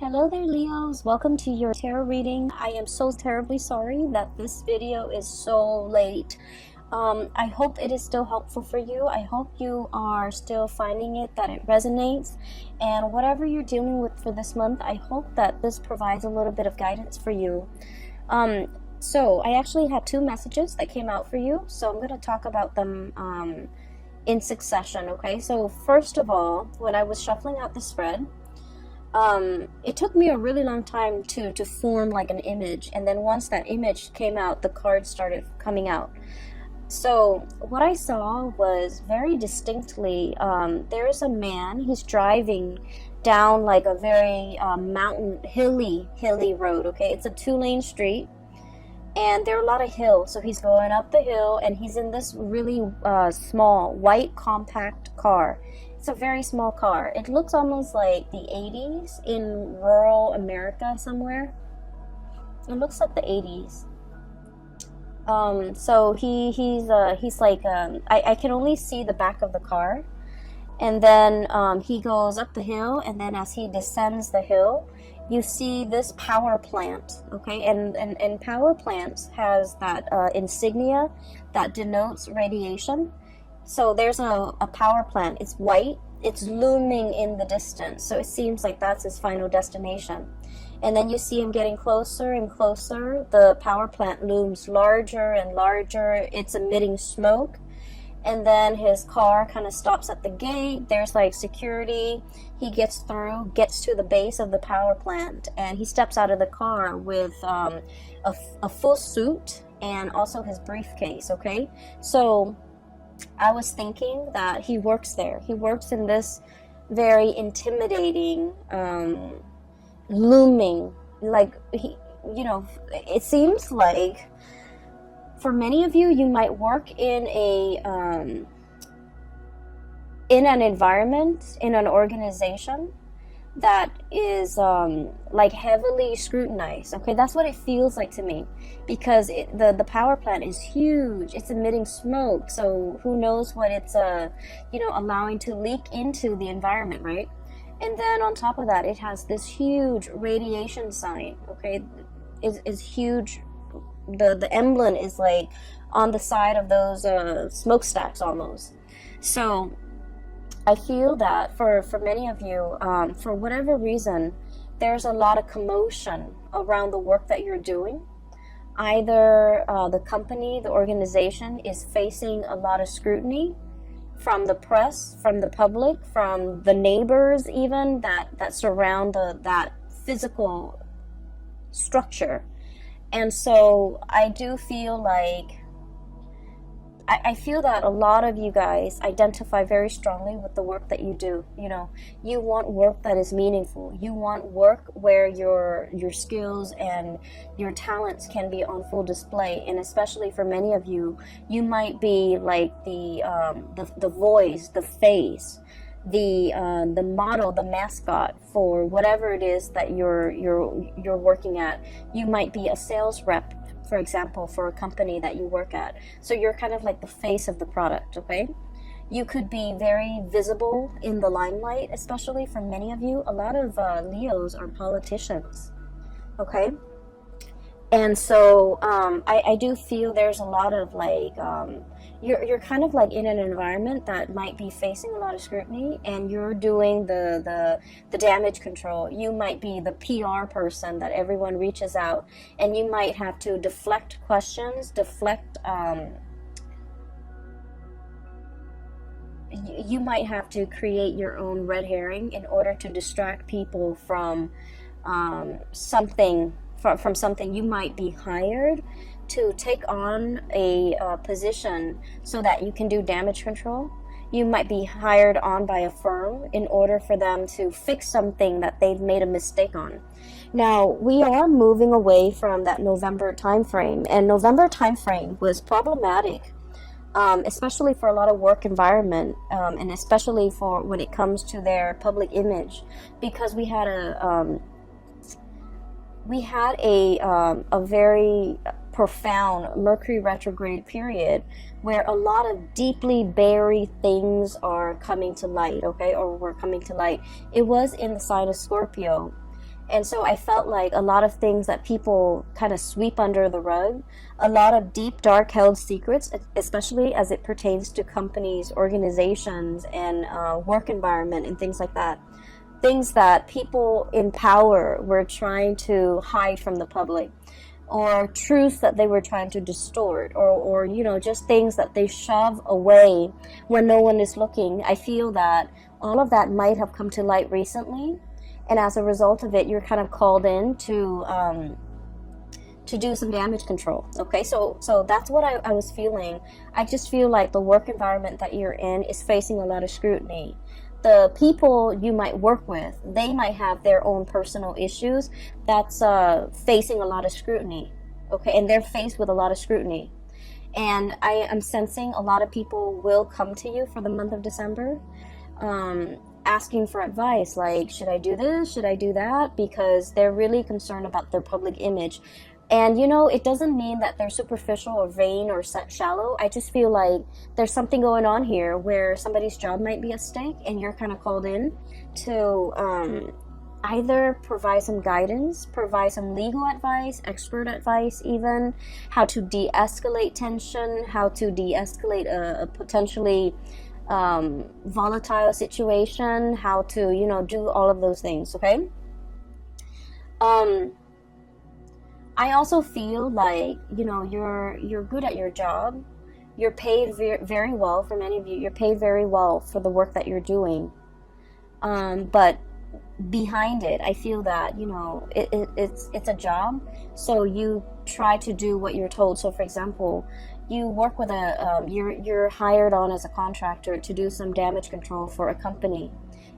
Hello there, Leos. Welcome to your tarot reading. I am so terribly sorry that this video is so late. I hope it is still helpful for you. I hope you are still finding it, that it resonates. And whatever you're dealing with for this month, I hope that this provides a little bit of guidance for you. So I actually had two messages that came out for you. So I'm going to talk about them in succession, okay? So first of all, when I was shuffling out the spread, it took me a really long time to form like an image, and then once that image came out, the cards started coming out. So what I saw was very distinctly, there is a man, he's driving down like a very mountain, hilly road, okay? It's a 2-lane street, and there are a lot of hills, so he's going up the hill, and he's in this really small, white, compact car. It's a very small car. It looks almost like the 80s in rural America somewhere. It looks like the 80s. So he's like, I can only see the back of the car. And then he goes up the hill, and then as he descends the hill, you see this power plant, okay? And power plants has that insignia that denotes radiation. So there's a power plant. It's white. It's looming in the distance. So it seems like that's his final destination. And then you see him getting closer and closer. The power plant looms larger and larger. It's emitting smoke. And then his car kind of stops at the gate. There's like security. He gets through, gets to the base of the power plant, and he steps out of the car with a full suit and also his briefcase, okay? So I was thinking that he works there. He works in this very intimidating, looming, like, it seems like for many of you, you might work in an environment, in an organization that is like heavily scrutinized. Okay, that's what it feels like to me, because the power plant is huge. It's emitting smoke, so who knows what it's allowing to leak into the environment, right? And then on top of that, it has this huge radiation sign. Okay, is huge. The emblem is like on the side of those smokestacks almost. So I feel that for many of you, for whatever reason, there's a lot of commotion around the work that you're doing. Either the company, the organization is facing a lot of scrutiny from the press, from the public, from the neighbors even that surround that physical structure. And so I do feel like, I feel that a lot of you guys identify very strongly with the work that you do. You want work that is meaningful. You want work where your skills and your talents can be on full display. And especially for many of you, you might be like the voice, the face, the model, the mascot for whatever it is that you're working at. You might be a sales rep, for example, for a company that you work at. So you're kind of like the face of the product, okay? You could be very visible in the limelight, especially for many of you. A lot of Leos are politicians, okay? And so I do feel there's a lot of like, you're kind of like in an environment that might be facing a lot of scrutiny, and you're doing the damage control. You might be the PR person that everyone reaches out, and you might have to deflect questions, you might have to create your own red herring in order to distract people from something. From something. You might be hired to take on a position so that you can do damage control. You might be hired on by a firm in order for them to fix something that they've made a mistake on. Now, we are moving away from that November time frame, and November time frame was problematic, especially for a lot of work environment, and especially for when it comes to their public image, because we had a very profound Mercury retrograde period where a lot of deeply buried things are coming to light, okay, or were coming to light. It was in the sign of Scorpio, And so I felt like a lot of things that people kind of sweep under the rug, a lot of deep, dark held secrets, especially as it pertains to companies, organizations, and work environment and things like that. Things that people in power were trying to hide from the public, or truths that they were trying to distort, or you know, just things that they shove away when no one is looking. I feel that all of that might have come to light recently, and as a result of it, you're kind of called in to do some damage control. Okay, so that's what I was feeling. I just feel like the work environment that you're in is facing a lot of scrutiny. The people you might work with, they might have their own personal issues that's facing a lot of scrutiny. Okay, and they're faced with a lot of scrutiny. And I am sensing a lot of people will come to you for the month of December, asking for advice, like, should I do this, should I do that, because they're really concerned about their public image. And you know, it doesn't mean that they're superficial or vain or shallow. I just feel like there's something going on here where somebody's job might be at stake, and you're kind of called in to either provide some guidance, provide some legal advice, expert advice even, how to de-escalate tension, how to de-escalate a potentially volatile situation, how to, you know, do all of those things. Okay. I also feel like, you know, you're good at your job. You're paid very well. For many of you, you're paid very well for the work that you're doing. But behind it, I feel that, you know, it's a job. So you try to do what you're told. So for example, you work with you're hired on as a contractor to do some damage control for a company,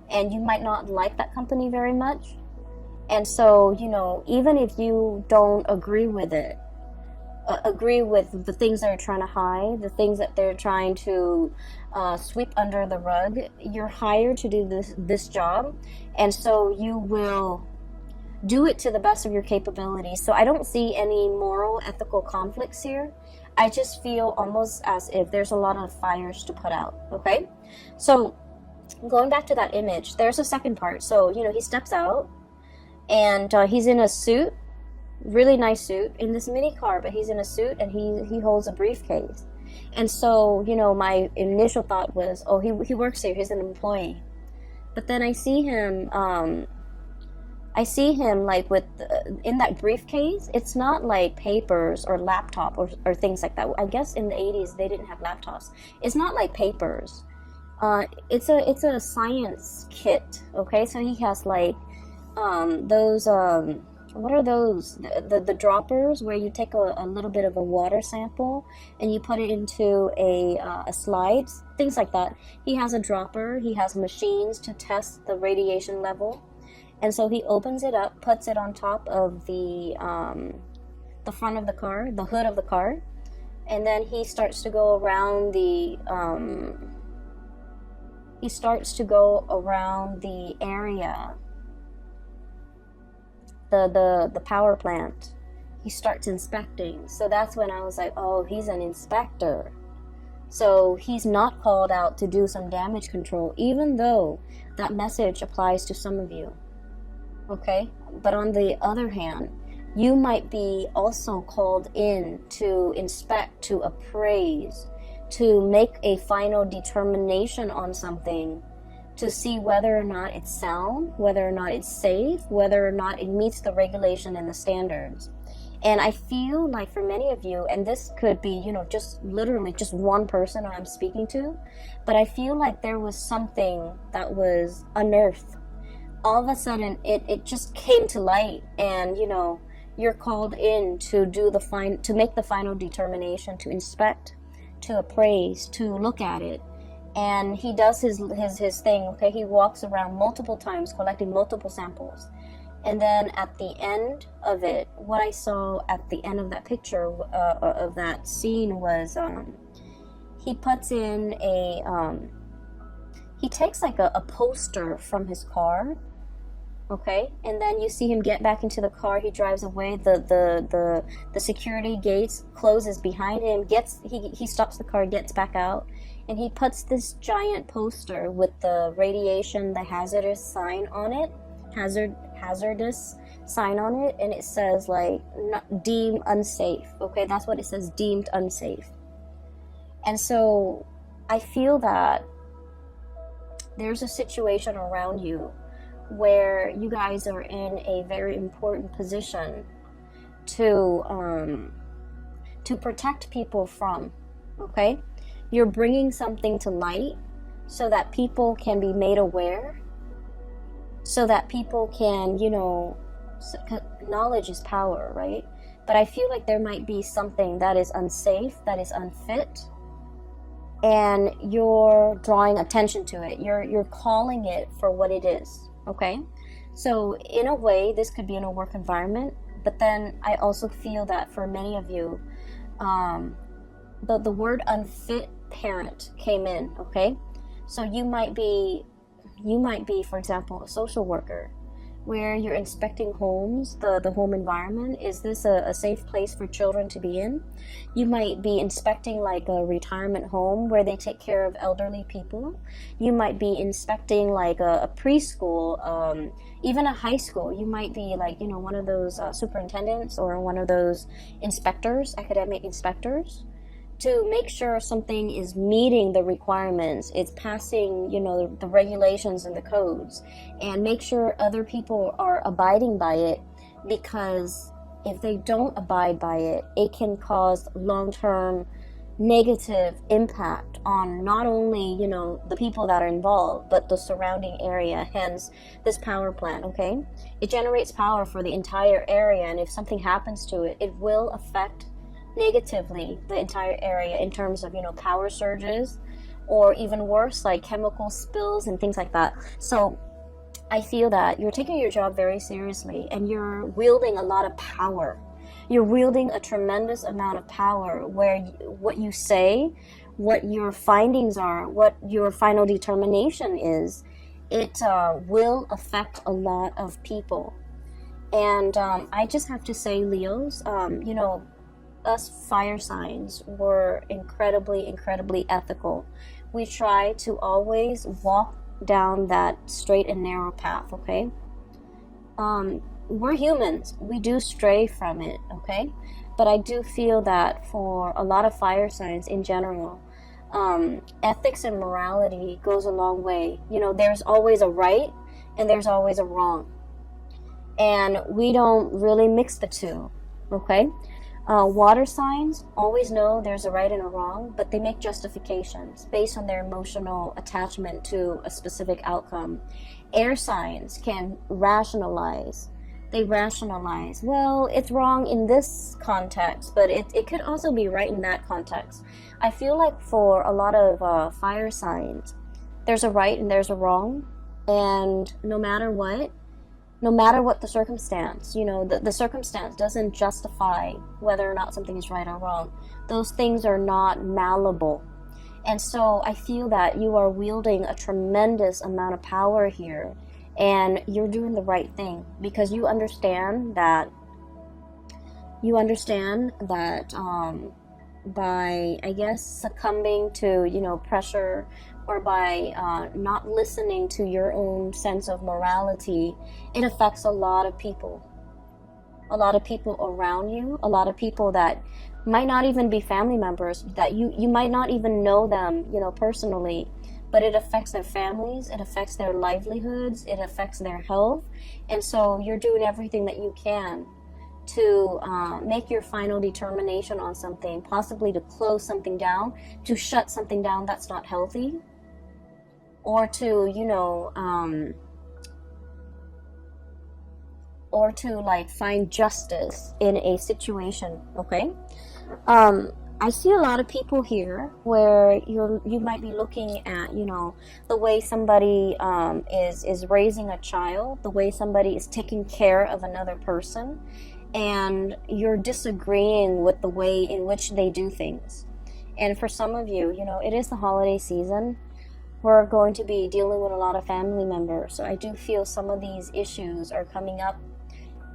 and you might not like that company very much. And so, you know, even if you don't agree with it, agree with the things they're trying to hide, the things that they're trying to sweep under the rug, you're hired to do this job. And so you will do it to the best of your capabilities. So I don't see any moral, ethical conflicts here. I just feel almost as if there's a lot of fires to put out. Okay? So going back to that image, there's a second part. So, you know, he steps out, and he's in a suit, really nice suit, in this mini car, but he's in a suit, and he holds a briefcase. And so, you know, my initial thought was, oh, he works here, he's an employee. But then I see him like with in that briefcase. It's not like papers or laptop or things like that. I guess in the 80s they didn't have laptops. It's not like papers. It's a science kit. Okay, so he has like those what are those, the droppers, where you take a little bit of a water sample and you put it into a slide, things like that. He has a dropper, he has machines to test the radiation level, and so he opens it up, puts it on top of the front of the car, the hood of the car, and then he starts to go around the area, the power plant. He starts inspecting. So that's when I was like, oh, he's an inspector. So he's not called out to do some damage control, even though that message applies to some of you. Okay? But on the other hand, you might be also called in to inspect, to appraise, to make a final determination on something, to see whether or not it's sound, whether or not it's safe, whether or not it meets the regulation and the standards. And I feel like for many of you, and this could be, you know, just literally just one person I'm speaking to, but I feel like there was something that was unearthed. All of a sudden, it just came to light, and, you know, you're called in to do to make the final determination, to inspect, to appraise, to look at it. And he does his thing. Okay, he walks around multiple times collecting multiple samples, and then at the end of it, what I saw at the end of that picture, of that scene, was he puts in he takes like a poster from his car. Okay, and then you see him get back into the car. He drives away. The security gates closes behind him. He stops the car, gets back out, and he puts this giant poster with the radiation, the hazardous sign on it, hazardous, sign on it, and it says like not, deemed unsafe. Okay, that's what it says, deemed unsafe. And so I feel that there's a situation around you where you guys are in a very important position to protect people from. Okay, you're bringing something to light so that people can be made aware, so that people can, you know, knowledge is power, right? But I feel like there might be something that is unsafe, that is unfit, and you're drawing attention to it. You're calling it for what it is, okay? So in a way, this could be in a work environment, but then I also feel that for many of you, the word unfit parent came in, okay? So you might be, for example, a social worker, where you're inspecting homes, the home environment. Is this a safe place for children to be in? You might be inspecting like a retirement home where they take care of elderly people. You might be inspecting like a preschool, even a high school. You might be like, you know, one of those superintendents or one of those inspectors, academic inspectors, to make sure something is meeting the requirements, it's passing, you know, the regulations and the codes, and make sure other people are abiding by it, because if they don't abide by it, it can cause long-term negative impact on not only, you know, the people that are involved, but the surrounding area. Hence this power plant, okay? It generates power for the entire area, and if something happens to it, it will affect negatively the entire area in terms of, you know, power surges, or even worse, like chemical spills and things like that. So I feel that you're taking your job very seriously, and you're wielding a lot of power. You're wielding a tremendous amount of power, where what you say, what your findings are, what your final determination is, it will affect a lot of people. And I just have to say, Leos, you know, us fire signs were incredibly ethical. We try to always walk down that straight and narrow path, okay? We're humans. We do stray from it, okay? But I do feel that for a lot of fire signs in general, ethics and morality goes a long way. You know, there's always a right and there's always a wrong. And we don't really mix the two, okay? Water signs always know there's a right and a wrong, but they make justifications based on their emotional attachment to a specific outcome. Air signs can rationalize. They rationalize, well, it's wrong in this context, but it could also be right in that context. I feel like for a lot of fire signs, there's a right and there's a wrong, and no matter what the circumstance, you know, the circumstance doesn't justify whether or not something is right or wrong. Those things are not malleable. And so I feel that you are wielding a tremendous amount of power here, and you're doing the right thing, because you understand that by, I guess, succumbing to, you know, pressure, or by not listening to your own sense of morality, it affects a lot of people around you, a lot of people that might not even be family members, that you might not even know them, you know, personally, but it affects their families, it affects their livelihoods, it affects their health. And so you're doing everything that you can to make your final determination on something, possibly to close something down, to shut something down that's not healthy, or to, you know, or to like find justice in a situation, okay? I see a lot of people here where you might be looking at, you know, the way somebody is raising a child, the way somebody is taking care of another person, and you're disagreeing with the way in which they do things. And for some of you, you know, it is the holiday season. We're going to be dealing with a lot of family members. So I do feel some of these issues are coming up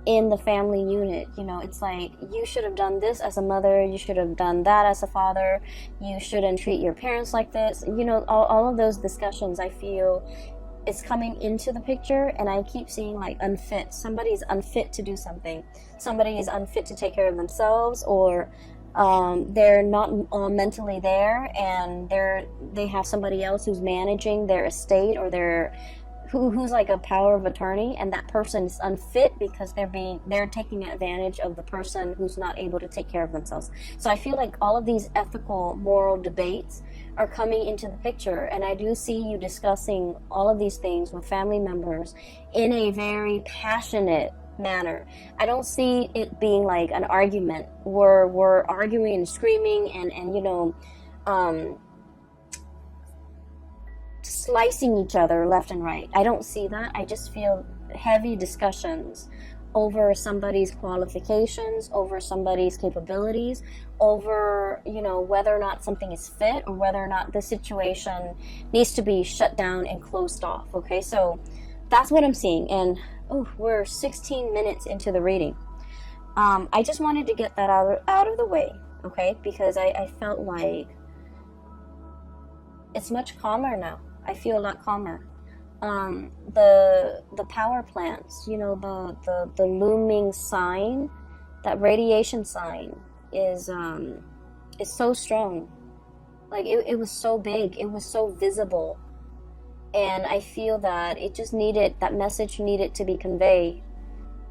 in the family unit. You know, it's like, you should have done this as a mother, you should have done that as a father, you shouldn't treat your parents like this. You know, all of those discussions, I feel is coming into the picture, and I keep seeing like unfit. Somebody's unfit to do something. Somebody is unfit to take care of themselves, or they're not mentally there, and they have somebody else who's managing their estate, or who's like a power of attorney, and that person is unfit because they're taking advantage of the person who's not able to take care of themselves. So I feel like all of these ethical, moral debates are coming into the picture, and I do see you discussing all of these things with family members in a very passionate manner. I don't see it being like an argument where we're arguing and screaming and slicing each other left and right. I don't see that. I just feel heavy discussions over somebody's qualifications, over somebody's capabilities, over, whether or not something is fit, or whether or not the situation needs to be shut down and closed off. Okay, so that's what I'm seeing. And we're 16 minutes into the reading. I just wanted to get that out of the way, okay, because I felt like it's much calmer now. I feel a lot calmer. The power plants, the looming sign, that radiation sign is so strong. Like it was so big, it was so visible, and I feel that that message needed to be conveyed,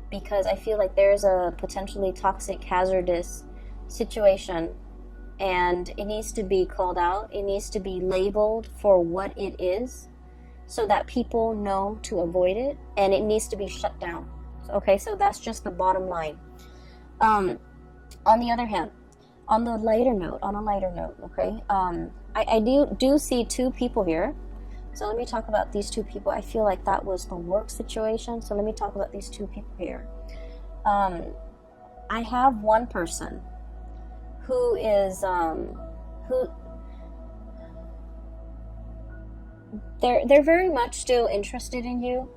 because I feel like there's a potentially toxic, hazardous situation, and it needs to be called out. It needs to be labeled for what it is, so that people know to avoid it, and it needs to be shut down. Okay, so that's just the bottom line. On the other hand, on a lighter note, okay, I do see two people here. So let me talk about these two people. I feel like that was the work situation. So let me talk about these two people here. I have one person who is they're very much still interested in you,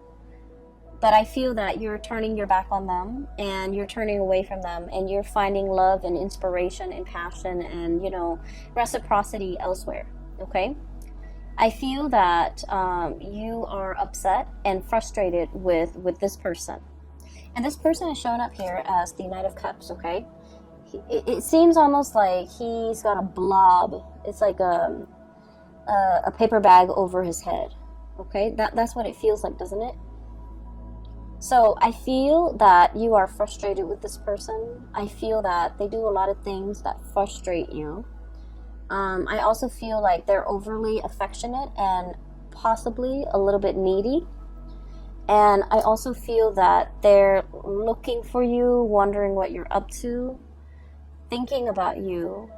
but I feel that you're turning your back on them, and you're turning away from them, and you're finding love and inspiration and passion and reciprocity elsewhere. Okay, I feel that you are upset and frustrated with this person, and this person is showing up here as the Knight of Cups. Okay, it seems almost like he's got a blob. It's like a paper bag over his head. Okay, that's what it feels like, doesn't it? So I feel that you are frustrated with this person. I feel that they do a lot of things that frustrate you. I also feel like they're overly affectionate and possibly a little bit needy. And I also feel that they're looking for you, wondering what you're up to, thinking about you,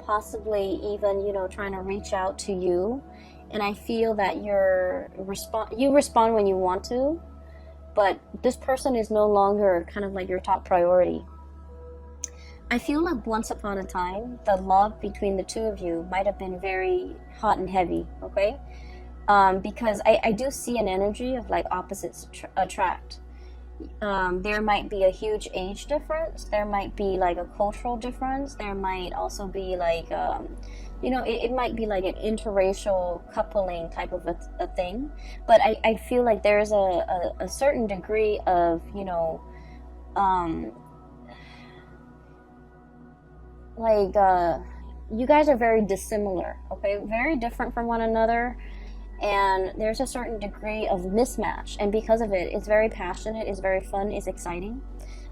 possibly even, trying to reach out to you. And I feel that you respond when you want to, but this person is no longer kind of like your top priority. I feel like once upon a time, the love between the two of you might have been very hot and heavy, okay? Because I do see an energy of like opposites attract. There might be a huge age difference. There might be like a cultural difference. There might also be like, it might be like an interracial coupling type of a thing. But I feel like there's a certain degree of, you guys are very dissimilar, okay? Very different from one another. And there's a certain degree of mismatch, and because of it, it's very passionate, it's very fun, it's exciting,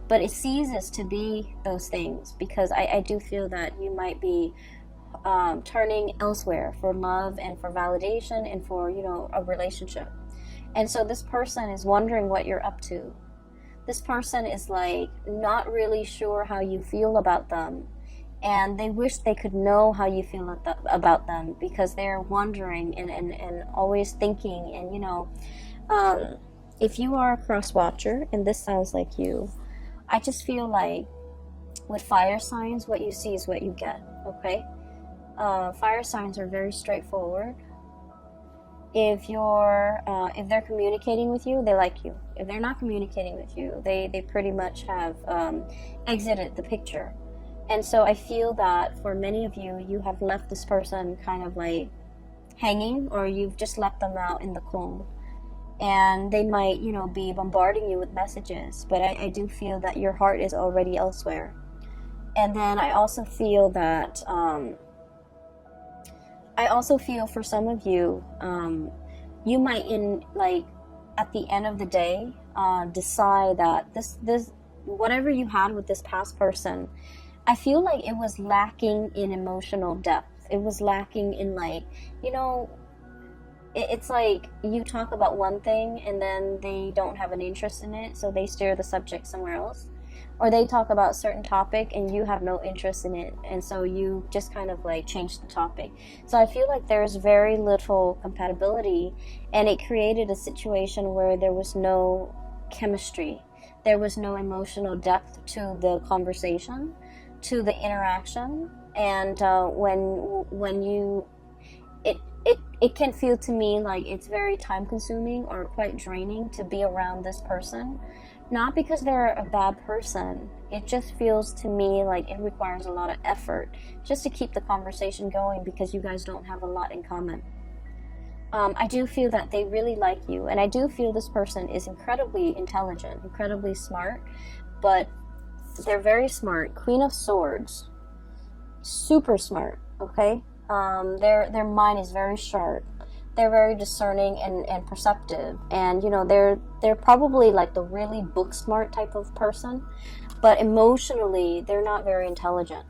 but it ceases to be those things, because I do feel that you might be turning elsewhere for love and for validation and for a relationship. And so this person is wondering what you're up to. This person is like not really sure how you feel about them, and they wish they could know how you feel about them, because they're wondering and always thinking. And if you are a cross watcher and this sounds like you, I just feel like with fire signs, what you see is what you get. Okay, fire signs are very straightforward. If they're communicating with you, they like you. If they're not communicating with you, they pretty much have exited the picture. And so I feel that for many of you, you have left this person kind of like hanging, or you've just left them out in the cold. and they might, you know, be bombarding you with messages, but I do feel that your heart is already elsewhere. And then I also feel that for some of you, you might, in like at the end of the day, decide that this whatever you had with this past person, I feel like it was lacking in emotional depth. It was lacking in, like, you know, it's like you talk about one thing and then they don't have an interest in it, so they steer the subject somewhere else. Or they talk about a certain topic and you have no interest in it, and so you just kind of like change the topic. So I feel like there's very little compatibility, and it created a situation where there was no chemistry. There was no emotional depth to the conversation, to the interaction. And when you it can feel to me like it's very time consuming or quite draining to be around this person. Not because they're a bad person, it just feels to me like it requires a lot of effort just to keep the conversation going, because you guys don't have a lot in common. I do feel that they really like you, and I do feel this person is incredibly intelligent, incredibly smart, but they're very smart. Queen of Swords, super smart, okay? Their mind is very sharp. They're very discerning and perceptive, and you know, they're probably like the really book smart type of person, but emotionally they're not very intelligent.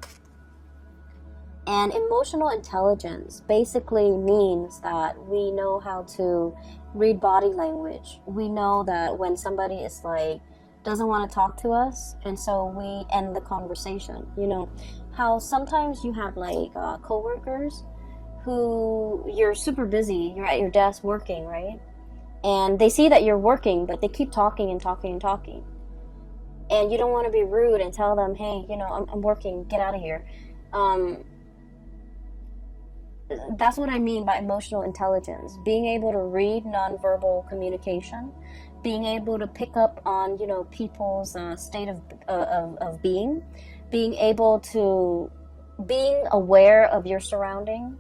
And emotional intelligence basically means that we know how to read body language. We know that when somebody is like doesn't want to talk to us, and so we end the conversation. You know how sometimes you have like coworkers who you're super busy, you're at your desk working, right? And they see that you're working, but they keep talking and talking and talking. And you don't want to be rude and tell them, hey, you know, I'm working, get out of here. That's what I mean by emotional intelligence. Being able to read nonverbal communication, being able to pick up on, you know, people's state of being, being able to, being aware of your surrounding,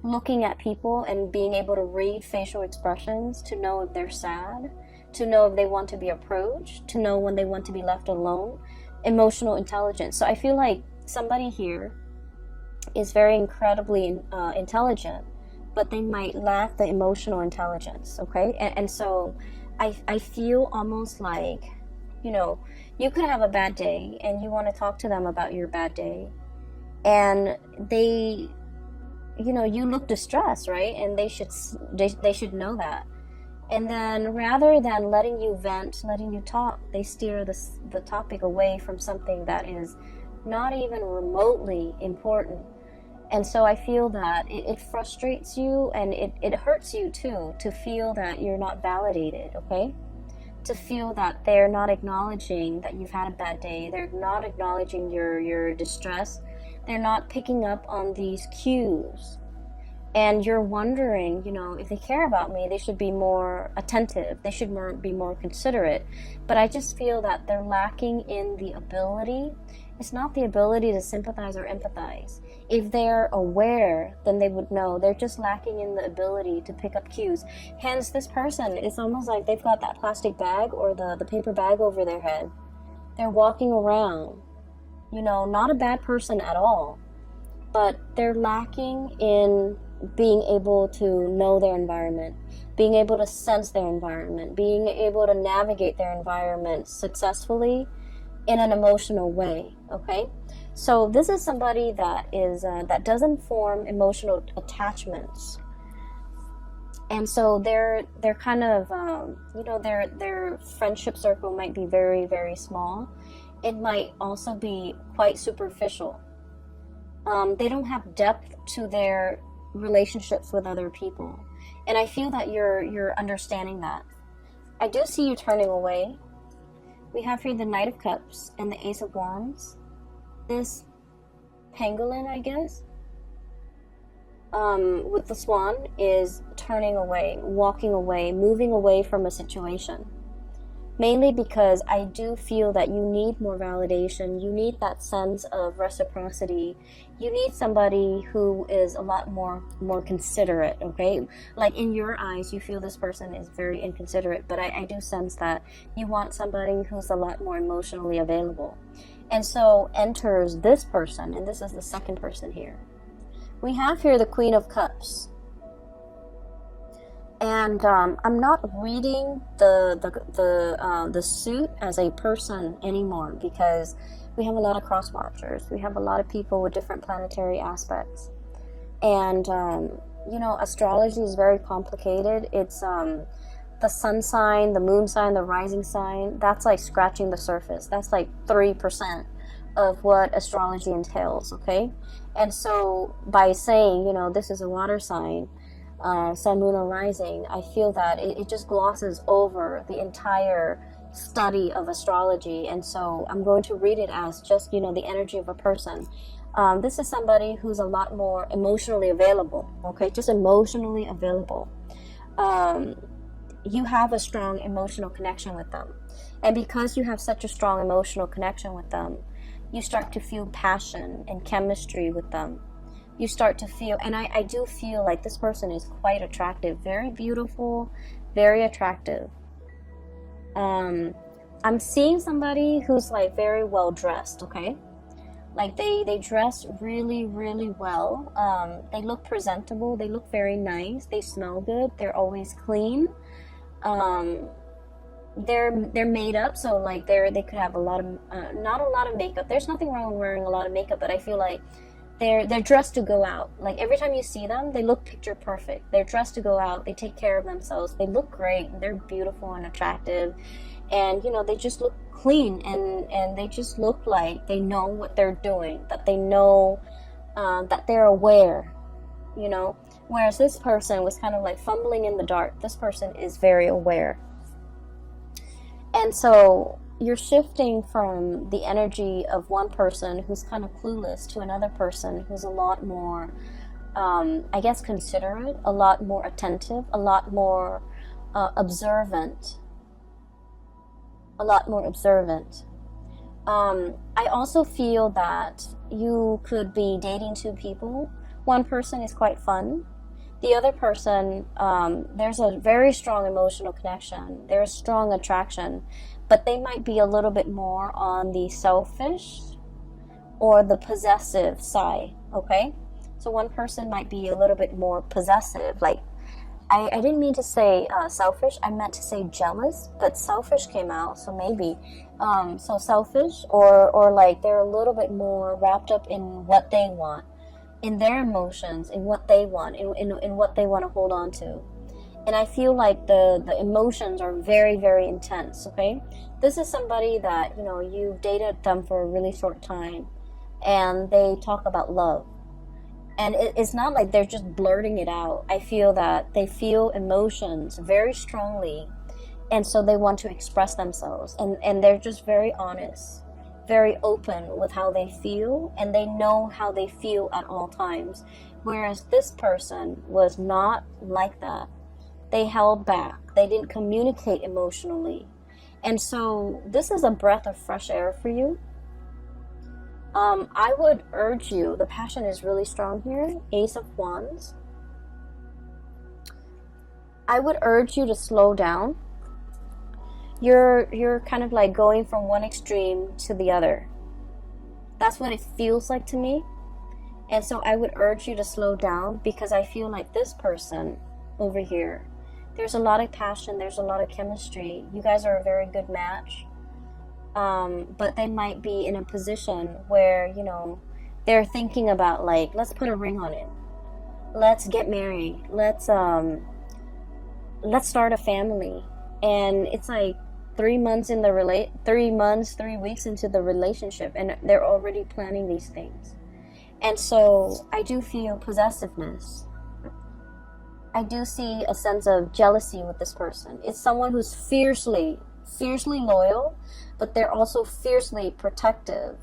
looking at people and being able to read facial expressions to know if they're sad, to know if they want to be approached, to know when they want to be left alone. Emotional intelligence. So I feel like somebody here is very incredibly intelligent, but they might lack the emotional intelligence, okay? And so I feel almost like, you know, you could have a bad day and you want to talk to them about your bad day, and they, you know, you look distressed, right? And they should know that. And then rather than letting you vent, letting you talk, they steer the topic away from something that is not even remotely important. And so I feel that it frustrates you, and it hurts you too, to feel that you're not validated, okay? To feel that they're not acknowledging that you've had a bad day. They're not acknowledging your distress. They're not picking up on these cues. And you're wondering, you know, if they care about me, they should be more attentive. They should be more considerate. But I just feel that they're lacking in the ability. It's not the ability to sympathize or empathize. If they're aware, then they would know. They're just lacking in the ability to pick up cues. Hence, this person, it's almost like they've got that plastic bag or the paper bag over their head. They're walking around, you know, not a bad person at all, but they're lacking in being able to know their environment, being able to sense their environment, being able to navigate their environment successfully in an emotional way, okay? So this is somebody that is that doesn't form emotional attachments, and so they're kind of you know, their friendship circle might be very, very small. It might also be quite superficial. They don't have depth to their relationships with other people, and I feel that you're understanding that. I do see you turning away. We have here the Knight of Cups and the Ace of Wands. This pangolin, I guess, with the swan, is turning away, walking away, moving away from a situation. mainly because I do feel that you need more validation. You need that sense of reciprocity. You need somebody who is a lot more considerate, okay? Like in your eyes, you feel this person is very inconsiderate, but I do sense that you want somebody who's a lot more emotionally available. And so enters this person, and this is the second person here. We have here the Queen of Cups. And I'm not reading the suit as a person anymore, because we have a lot of cross watchers. We have a lot of people with different planetary aspects. And, you know, astrology is very complicated. It's the sun sign, the moon sign, the rising sign. That's like scratching the surface. That's like 3% of what astrology entails, okay? And so by saying, you know, this is a water sign, sun, moon, or rising, I feel that it just glosses over the entire study of astrology. And so I'm going to read it as just, you know, the energy of a person. This is somebody who's a lot more emotionally available, okay? Just emotionally available. You have a strong emotional connection with them. And because you have such a strong emotional connection with them, you start to feel passion and chemistry with them. You start to feel, and I do feel like this person is quite attractive, very beautiful, very attractive. I'm seeing somebody who's like very well dressed, okay? Like they dress really, really well. They look presentable, they look very nice, they smell good, they're always clean. They're made up, so like they could have a lot of, not a lot of makeup. There's nothing wrong with wearing a lot of makeup, but I feel like they're dressed to go out. Like every time you see them, they look picture perfect. They're dressed to go out. They take care of themselves. They look great. They're beautiful and attractive, and you know, they just look clean, and they just look like they know what they're doing. That they know, that they're aware. You know, whereas this person was kind of like fumbling in the dark. This person is very aware, and so you're shifting from the energy of one person who's kind of clueless to another person who's a lot more, I guess, considerate, a lot more attentive, a lot more observant. A lot more observant. I also feel that you could be dating two people. One person is quite fun. The other person, there's a very strong emotional connection. There's strong attraction, but they might be a little bit more on the selfish or the possessive side, okay? So one person might be a little bit more possessive. Like, I didn't mean to say selfish, I meant to say jealous, but selfish came out, so maybe. So selfish, or like they're a little bit more wrapped up in what they want, in their emotions, in what they want, in what they want to hold on to. And I feel like the emotions are very, very intense, okay? This is somebody that, you know, you've dated them for a really short time, and they talk about love. And it's not like they're just blurting it out. I feel that they feel emotions very strongly, and so they want to express themselves. And they're just very honest, very open with how they feel, and they know how they feel at all times. Whereas this person was not like that. They held back. They didn't communicate emotionally. And so this is a breath of fresh air for you. I would urge you, the passion is really strong here, Ace of Wands. I would urge you to slow down. You're kind of like going from one extreme to the other. That's what it feels like to me. And so I would urge you to slow down, because I feel like this person over here, there's a lot of passion, there's a lot of chemistry. You guys are a very good match. But they might be in a position where, you know, they're thinking about like, let's put a ring on it. Let's get married. Let's start a family. And it's like 3 weeks into the relationship, and they're already planning these things. And so I do feel possessiveness. I do see a sense of jealousy with this person. It's someone who's fiercely loyal, but they're also fiercely protective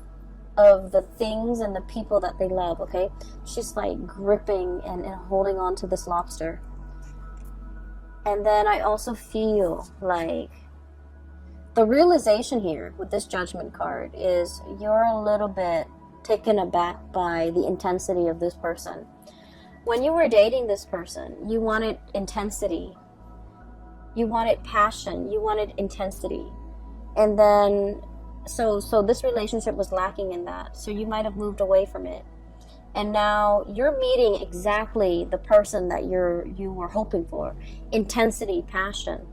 of the things and the people that they love, okay? She's like gripping and holding on to this lobster. And then I also feel like the realization here with this Judgment card is you're a little bit taken aback by the intensity of this person. When you were dating this person, you wanted intensity, you wanted passion, you wanted intensity, and then so this relationship was lacking in that, so you might have moved away from it, and now you're meeting exactly the person that you were hoping for, intensity, passion,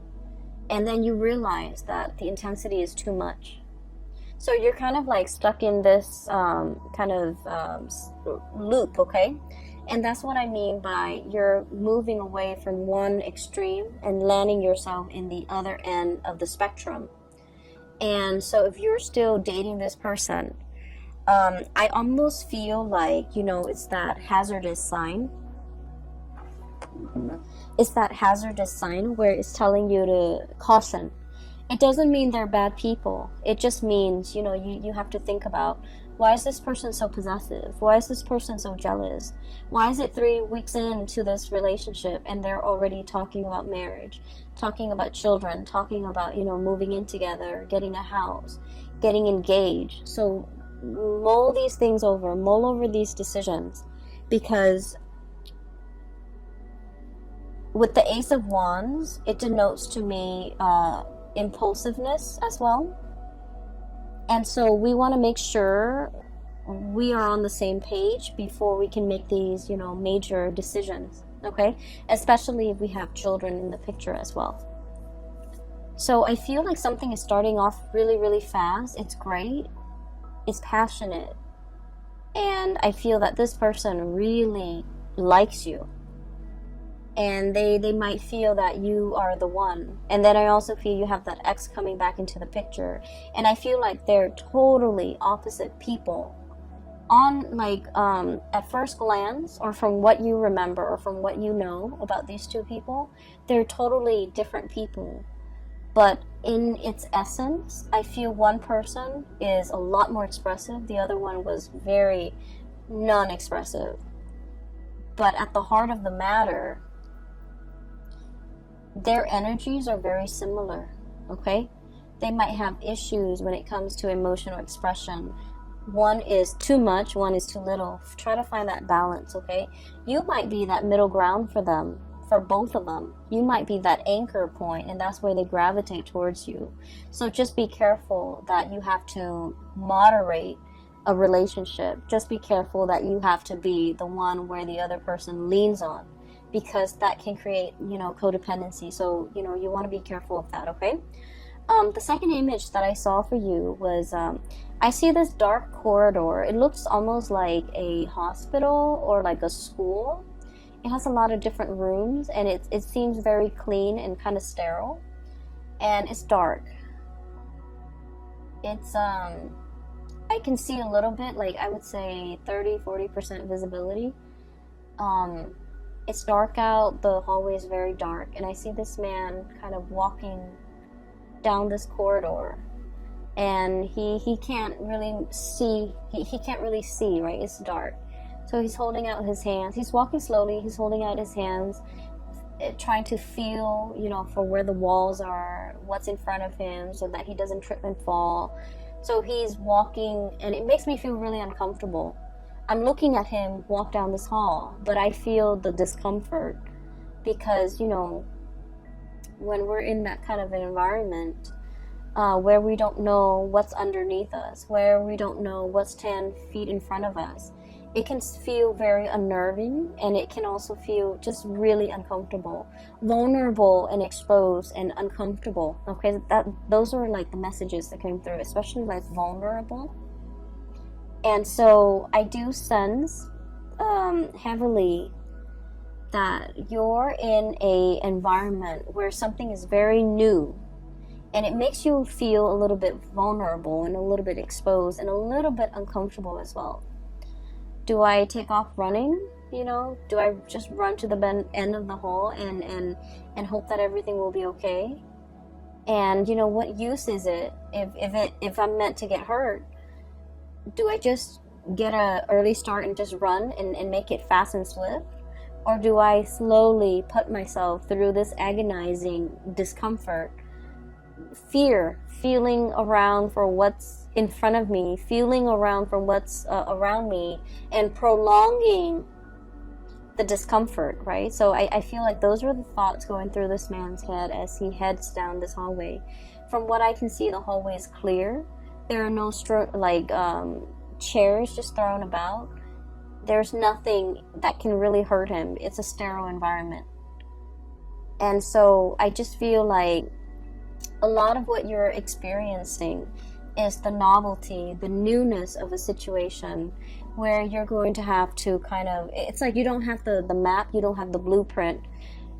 and then you realize that the intensity is too much. So you're kind of like stuck in this loop, okay? And that's what I mean by you're moving away from one extreme and landing yourself in the other end of the spectrum. And so if you're still dating this person, I almost feel like, it's that hazardous sign. It's that hazardous sign where it's telling you to caution. It doesn't mean they're bad people. It just means, you have to think about, why is this person so possessive? Why is this person so jealous? Why is it 3 weeks into this relationship and they're already talking about marriage, talking about children, talking about, moving in together, getting a house, getting engaged? So mull these things over, mull over these decisions, because with the Ace of Wands, it denotes to me impulsiveness as well. And so we want to make sure we are on the same page before we can make these, major decisions, okay? Especially if we have children in the picture as well. So I feel like something is starting off really, really fast. It's great. It's passionate. And I feel that this person really likes you. And they might feel that you are the one. And then I also feel you have that ex coming back into the picture, and I feel like they're totally opposite people on at first glance, or from what you remember, or from what you know about these two people. They're totally different people, but in its essence, I feel one person is a lot more expressive, the other one was very non-expressive. But at the heart of the matter, their energies are very similar, okay? They might have issues when it comes to emotional expression. One is too much, one is too little. Try to find that balance, okay? You might be that middle ground for them, for both of them. You might be that anchor point, and that's where they gravitate towards you. So just be careful that you have to moderate a relationship. Just be careful that you have to be the one where the other person leans on, because that can create, codependency. So, you want to be careful of that, okay? The second image that I saw for you was, I see this dark corridor. It looks almost like a hospital or like a school. It has a lot of different rooms, and it seems very clean and kind of sterile. And it's dark. It's, I can see a little bit, like I would say 30-40% visibility. It's dark out, the hallway is very dark, and I see this man kind of walking down this corridor, and he can't really see, he can't really see, right? It's dark. So he's holding out his hands, he's walking slowly, he's holding out his hands, trying to feel, for where the walls are, what's in front of him, so that he doesn't trip and fall. So he's walking, and it makes me feel really uncomfortable. I'm looking at him walk down this hall, but I feel the discomfort because, when we're in that kind of an environment where we don't know what's underneath us, where we don't know what's 10 feet in front of us, it can feel very unnerving, and it can also feel just really uncomfortable, vulnerable and exposed and uncomfortable. Okay, those are like the messages that came through, especially like vulnerable. And so I do sense heavily that you're in a environment where something is very new, and it makes you feel a little bit vulnerable and a little bit exposed and a little bit uncomfortable as well. Do I take off running? Do I just run to the end of the hall and hope that everything will be okay? And what use is it if I'm meant to get hurt? Do I just get an early start and just run and make it fast and swift? Or do I slowly put myself through this agonizing discomfort fear, feeling around for what's in front of me, feeling around for what's around me, and prolonging the discomfort, right? So I feel like those are the thoughts going through this man's head as he heads down this hallway. From what I can see, the hallway is clear. There are no chairs just thrown about. There's nothing that can really hurt him. It's a sterile environment. And so I just feel like a lot of what you're experiencing is the novelty, the newness of a situation where you're going to have to kind of, it's like you don't have the map, you don't have the blueprint,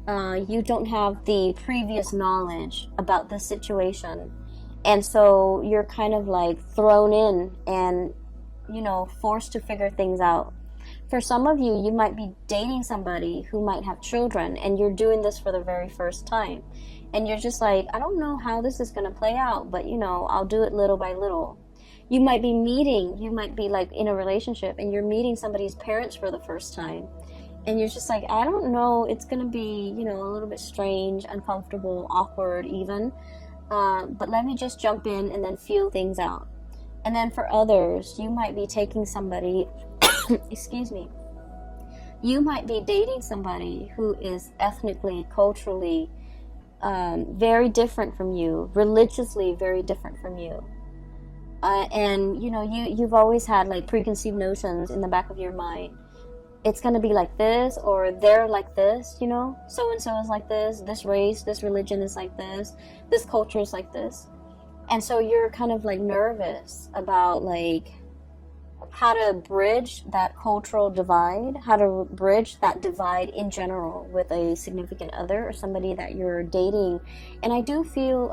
you don't have the previous knowledge about this situation. And so you're kind of like thrown in and, you know, forced to figure things out. For some of you, you might be dating somebody who might have children, and you're doing this for the very first time. And you're just like, I don't know how this is going to play out, but, you know, I'll do it little by little. You might be like in a relationship, and you're meeting somebody's parents for the first time. And you're just like, I don't know, it's going to be, you know, a little bit strange, uncomfortable, awkward even. But let me just jump in and then feel things out. And then for others, you might be taking somebody, excuse me, you might be dating somebody who is ethnically, culturally, very different from you, religiously very different from you. And, you know, you've always had like preconceived notions in the back of your mind. It's going to be like this, or they're like this, you know, so-and-so is like this race, this religion is like this culture is like this. And so you're kind of like nervous about like how to bridge that cultural divide, how to bridge that divide in general with a significant other or somebody that you're dating. And I do feel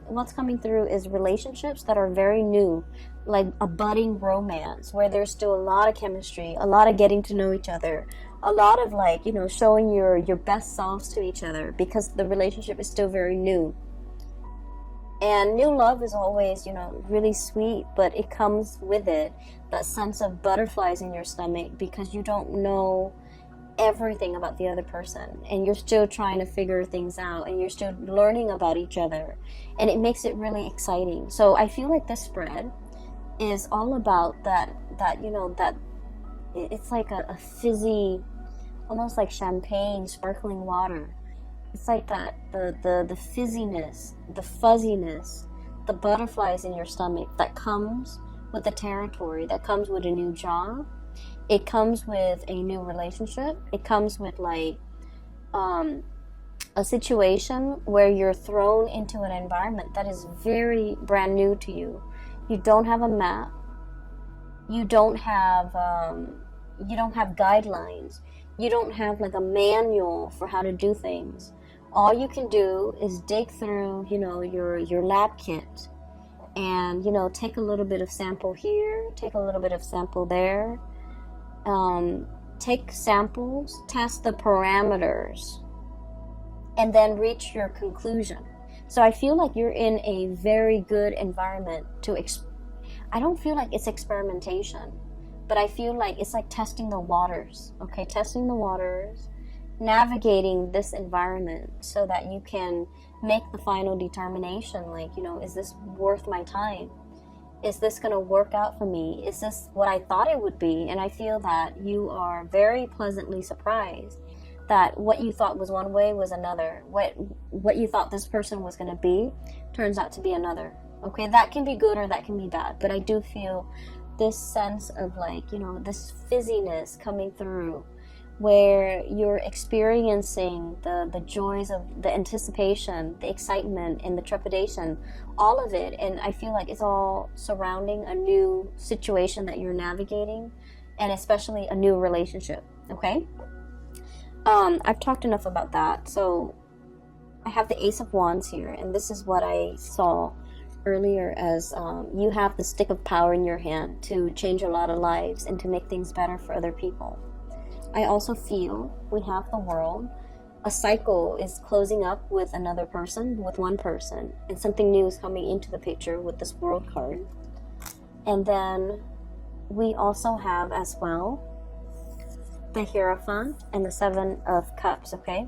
what's coming through is relationships that are very new, like a budding romance where there's still a lot of chemistry, a lot of getting to know each other, a lot of like, you know, showing your best selves to each other because the relationship is still very new. And new love is always, you know, really sweet, but it comes with it that sense of butterflies in your stomach because you don't know everything about the other person, and you're still trying to figure things out, and you're still learning about each other, and it makes it really exciting. So I feel like this spread is all about that you know, that it's like a fizzy, almost like champagne, sparkling water. It's like that, the fizziness, the fuzziness, the butterflies in your stomach that comes with the territory, that comes with a new job. It comes with a new relationship. It comes with like a situation where you're thrown into an environment that is very brand new to you. You don't have a map. You don't have guidelines. You don't have like a manual for how to do things. All you can do is dig through, you know, your lab kit and, you know, take a little bit of sample here, take a little bit of sample there, take samples, test the parameters, and then reach your conclusion. So I feel like you're in a very good environment to I don't feel like it's experimentation, but I feel like it's like testing the waters, okay? Testing the waters, navigating this environment so that you can make the final determination, like, you know, is this worth my time? Is this going to work out for me? Is this what I thought it would be? And I feel that you are very pleasantly surprised that what you thought was one way was another. What you thought this person was going to be turns out to be another. Okay, that can be good or that can be bad, but I do feel this sense of like, you know, this fizziness coming through where you're experiencing the joys of the anticipation, the excitement, and the trepidation, all of it. And I feel like it's all surrounding a new situation that you're navigating, and especially a new relationship, okay? I've talked enough about that. So I have the Ace of Wands here, and this is what I saw earlier as you have the stick of power in your hand to change a lot of lives and to make things better for other people. I also feel we have the World. A cycle is closing up with another person, with one person, and something new is coming into the picture with this World card. And then we also have as well the Hierophant and the Seven of Cups, okay?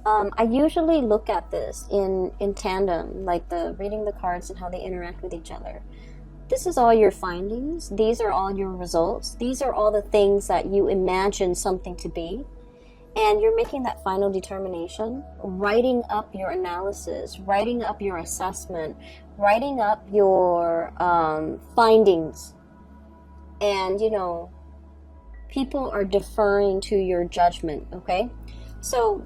I usually look at this in tandem, like the reading the cards and how they interact with each other. This is all your findings. These are all your results. These are all the things that you imagine something to be. And you're making that final determination, writing up your analysis, writing up your assessment, writing up your findings. And, you know, people are deferring to your judgment, okay? So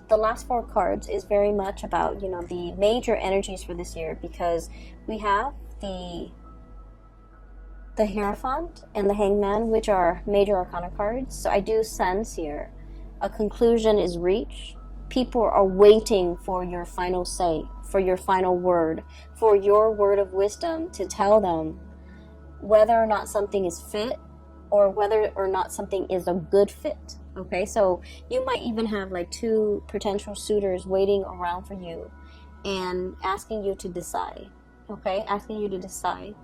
the last 4 cards is very much about, you know, the major energies for this year, because we have the Hierophant and the Hangman, which are major arcana cards. So I do sense here a conclusion is reached. People are waiting for your final say, for your final word, for your word of wisdom to tell them whether or not something is fit or whether or not something is a good fit. Okay, so you might even have like 2 potential suitors waiting around for you and asking you to decide. Okay, asking you to decide.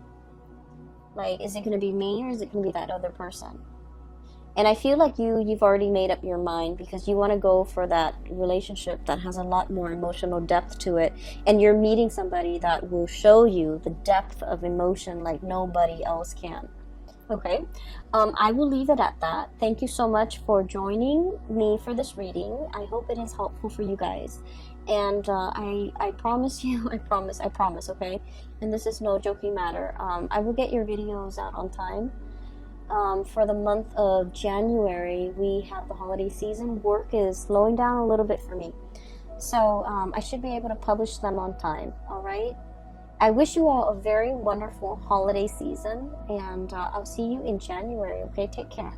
Like, is it going to be me or is it going to be that other person? And I feel like you've already made up your mind, because you want to go for that relationship that has a lot more emotional depth to it. And you're meeting somebody that will show you the depth of emotion like nobody else can. Okay, I will leave it at that. Thank you so much for joining me for this reading. I hope it is helpful for you guys. And I promise you, I promise, okay? And this is no joking matter. I will get your videos out on time. For the month of January, we have the holiday season. Work is slowing down a little bit for me. So I should be able to publish them on time, all right? I wish you all a very wonderful holiday season, and I'll see you in January, okay? Take care.